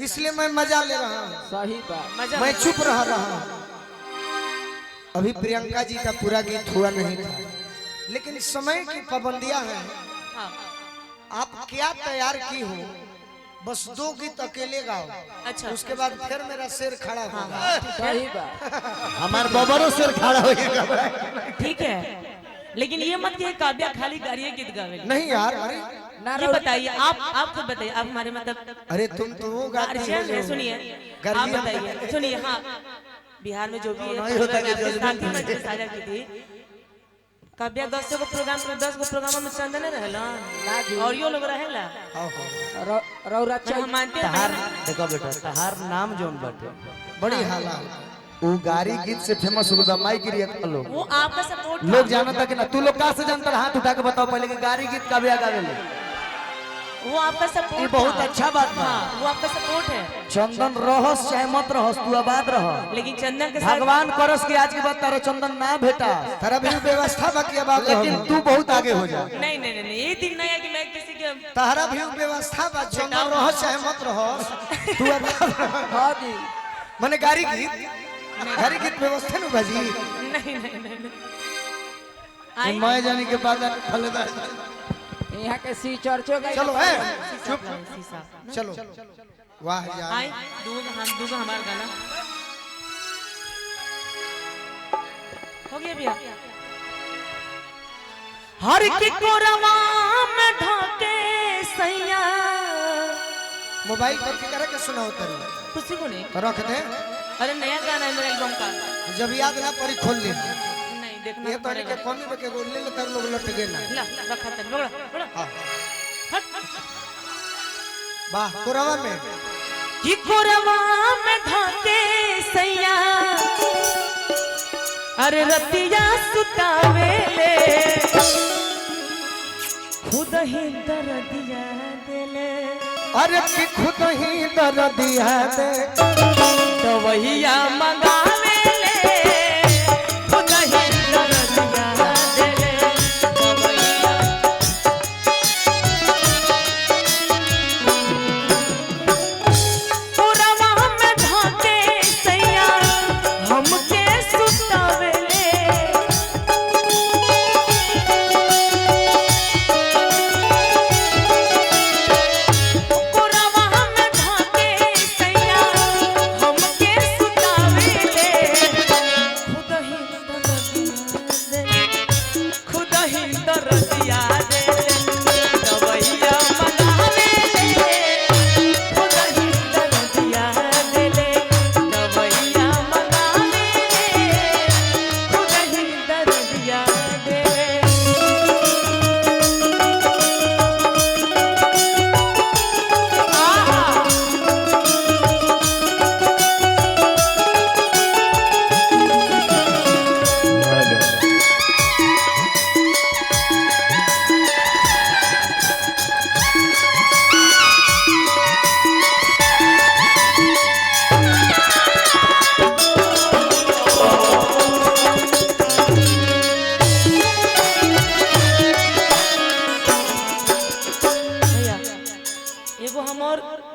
इसलिए मैं मजा ले रहा हूँ। सही बात। मैं चुप रह रहा हूँ। अभी प्रियंका जी का पूरा गीत हुआ नहीं था, लेकिन समय की पाबंदियां हैं। आप क्या तैयार की हो, बस 2 गीत अकेले गाओ। अच्छा, उसके बाद फिर मेरा शेर खड़ा होगा। सही बात। हमारे बबरो शेर खड़ा होगा। ठीक है, लेकिन ये मत कहिए काव्या खाली गाड़िए गीत गावे। नहीं यार, अरे ये बताइए, आप खुद बताइए, आप हमारे मतलब। अरे तुम तो वो गाती हो। सुनिए, आप बताइए, सुनिए। हाँ, बिहार में जो भी है साझा की थी काव्या 10 गो प्रोग्राम में 10 गो प्रोग्राम में चंदन रहला और यो लोग रहेला। रौरा हम मानते तहार देखो बेटा, तहार नाम जोन बाटे बड़ी हाला वो गाड़ी गीत से फेमस हो गया। माई गिरी लो वो आपका सपोर्ट लोग जानता कि ना। तू लोग कहाँ से जानता? हाथ उठा के बताओ पहले कि गाड़ी गीत काव्या गावे ले। वो आपका सपोर्ट। ये बहुत अच्छा बात है। हाँ, वो आपका सपोर्ट है। चंदन रहस चाहे मत रहस, तू आबाद रह। लेकिन चंदन के साथ भगवान करस कि आज के बाद तारा चंदन ना भेटा, तारा भी व्यवस्था बाकी बात, लेकिन तू बहुत आगे हो जा। नहीं नहीं नहीं, ये दिन नहीं है कि मैं किसी के तारा भी व्यवस्था बा। चंदन रह चाहे मत रह, तू हाँ जी। माने गाड़ी गीत व्यवस्था नु बाजी। नहीं नहीं नहीं, मैं जानी के बाद फलेदार यहाँ के सी चर्चो का। चलो है चुप। चलो। वाह यार, आई दूगा हमारा गाना हो गया भैया। हर की कोरवा में ढाके सैया। मोबाइल पर की करे के सुनाओ तेरे कुछ को नहीं तो रख दे। अरे नया गाना है मेरे एल्बम का। जब याद ना पड़ी खोल ले। नहीं देखना ये तो नहीं के कौन में के गोल ले तर लोग लट गए ना। ला रखा था बड़ा बड़ा। हां, हट। वाह कोरवा में की कोरवा में ढाके सैया। अरे रतिया सुतावे ले खुद ही दर्दिया देले। अरे कि खुद ही दर्द है दे तो वहिया मंगावे ले खुद ही दर्दिया देले। तो वहिया पुरवा में ढाके सैया हमके सुतावे ले।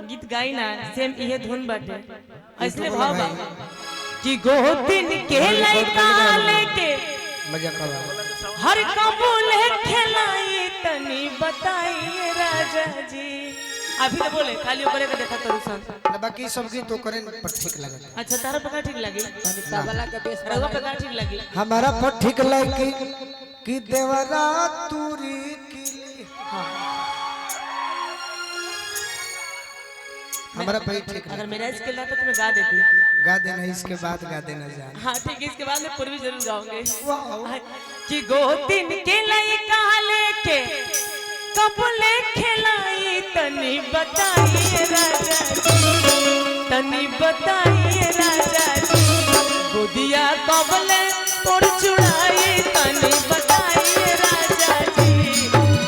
गीत गाई ना सेम इहे धुन बाटे। असली भाव बा कि गोतिन के लइका लेके मजा कर हर कबूल खेलाई तनी बताइए राजा जी। अभी तो बोले खाली ऊपर का देखा तो सन बाकी सब गीत तो करें पर ठीक लगे। अच्छा तारा पका ठीक लगी तबला का बेस रउआ पका ठीक लगी हमारा पर ठीक लगे कि देवरा तूरी की। हां हमारा भाई ठीक अगर मेरा स्किल रहता तो मैं गा देती। गा देना, इसके बाद गा देना जान। हाँ ठीक है, इसके बाद में पूर्वी जरूर गाऊंगे। वाह कि गोतिन के लइका लेके कबूले खिलाई तनी बताइए राजा जी, तनी बताइए राजा जी। गोदिया कबले तोड़ चुड़ाई तनी बताइए राजा जी,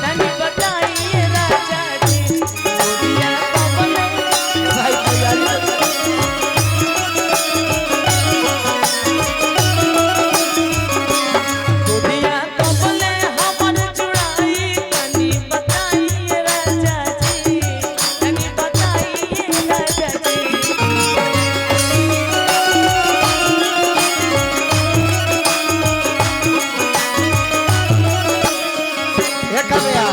तनी बताइए राजा जी। गोदिया कबले भाई गोदिया कबले हमर चुड़ाई तनी बताइए राजा जी, तनी बताइए राजा जी। एक कबिया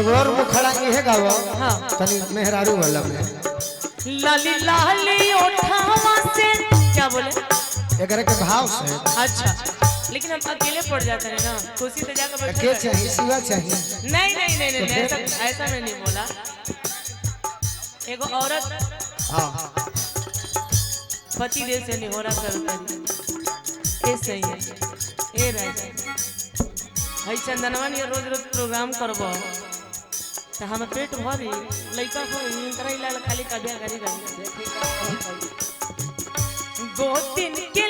एगो और मुखड़ा इहे गावो हाँ तनी मेहरारू वाला में लाली लाली ओठावा से क्या बोले एकरे के भाव से अच्छा लेकिन हम अकेले पड़ जाते हैं ना खुशी से जाकर बैठ के चाहिए सिवा चाहिए नहीं नहीं नहीं नहीं ऐसा मैं नहीं बोला एगो औरत हाँ पति देव से निहोरा करता ये सही है ये राजा भाई चंदनवा ने रोज रोज प्रोग्राम करबो तो हमें पेट भरी लइका हो इनकरा इला खाली कबिया करी गो दिन के